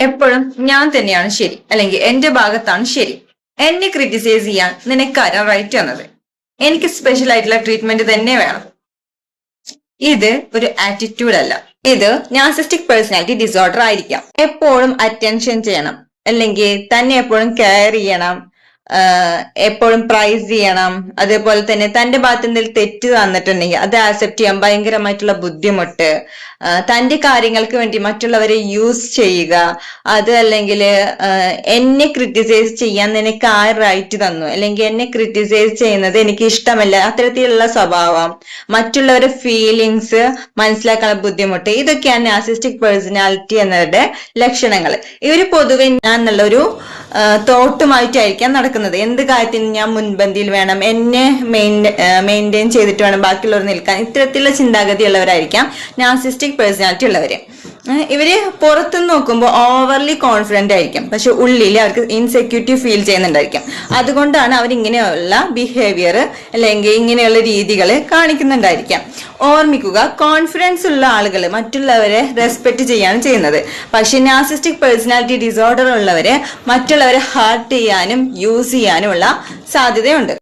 എപ്പോഴും ഞാൻ തന്നെയാണ് ശരി, അല്ലെങ്കിൽ എന്റെ ഭാഗത്താണ് ശരി. എന്നെ ക്രിറ്റിസൈസ് ചെയ്യാൻ നിനക്കാരാ റൈറ്റ് എന്നത്? എനിക്ക് സ്പെഷ്യൽ ആയിട്ടുള്ള ട്രീറ്റ്മെന്റ് തന്നെ വേണം. ഇത് ഒരു ആറ്റിറ്റ്യൂഡ് അല്ല, ഇത് നാർസിസ്റ്റിക് പേഴ്സണാലിറ്റി ഡിസോർഡർ ആയിരിക്കാം. എപ്പോഴും അറ്റൻഷൻ ചെയ്യണം, അല്ലെങ്കിൽ തന്നെ എപ്പോഴും കെയർ ചെയ്യണം, എപ്പോഴും പ്രൈസ് ചെയ്യണം. അതേപോലെ തന്നെ തന്റെ ഭാഗത്ത് എന്തെങ്കിലും തെറ്റ് തന്നിട്ടുണ്ടെങ്കിൽ അത് ആക്സെപ്റ്റ് ചെയ്യാൻ ഭയങ്കരമായിട്ടുള്ള ബുദ്ധിമുട്ട്, തന്റെ കാര്യങ്ങൾക്ക് വേണ്ടി മറ്റുള്ളവരെ യൂസ് ചെയ്യുക, അത് അല്ലെങ്കിൽ എന്നെ ക്രിറ്റിസൈസ് ചെയ്യാൻ നിനക്ക് ആ റൈറ്റ് തന്നു, അല്ലെങ്കിൽ എന്നെ ക്രിറ്റിസൈസ് ചെയ്യുന്നത് എനിക്ക് ഇഷ്ടമല്ല, അത്തരത്തിലുള്ള സ്വഭാവം, മറ്റുള്ളവരുടെ ഫീലിങ്സ് മനസ്സിലാക്കാനുള്ള ബുദ്ധിമുട്ട്, ഇതൊക്കെയാണ് നാർസിസ്റ്റിക് പേഴ്സണാലിറ്റി എന്നവരുടെ ലക്ഷണങ്ങൾ. ഇവര് പൊതുവെ ഞാൻ എന്നുള്ളൊരു തോട്ടുമായിട്ടായിരിക്കാം നടക്കുന്നത്. എന്ത് കാര്യത്തിനും ഞാൻ മുൻപന്തിയിൽ വേണം, എന്നെ മെയിൻറ്റെയിൻ ചെയ്തിട്ട് വേണം ബാക്കിയുള്ളവർ നിൽക്കാൻ, ഇത്തരത്തിലുള്ള ചിന്താഗതി ഉള്ളവരായിരിക്കാം നാർസിസ്റ്റിക് പേഴ്സണാലിറ്റി ഉള്ളവര്. ഇവര് പുറത്തുനിന്ന് നോക്കുമ്പോൾ ഓവർലി കോൺഫിഡന്റ് ആയിരിക്കും, പക്ഷെ ഉള്ളിൽ അവർക്ക് ഇൻസെക്യൂരിറ്റി ഫീൽ ചെയ്യുന്നുണ്ടായിരിക്കും. അതുകൊണ്ടാണ് അവർ ഇങ്ങനെയുള്ള ബിഹേവിയർ അല്ലെങ്കിൽ ഇങ്ങനെയുള്ള രീതികൾ കാണിക്കുന്നുണ്ടായിരിക്കാം. ഓർമ്മിക്കുക, കോൺഫിഡൻസ് ഉള്ള ആളുകൾ മറ്റുള്ളവരെ റെസ്പെക്ട് ചെയ്യാണ് ചെയ്യുന്നത്. പക്ഷെ നാർസിസ്റ്റിക് പേഴ്സണാലിറ്റി ഡിസോർഡർ ഉള്ളവരെ മറ്റുള്ളവരെ ഹർട്ട് ചെയ്യാനും യൂസ് ചെയ്യാനുമുള്ള സാധ്യതയുണ്ട്.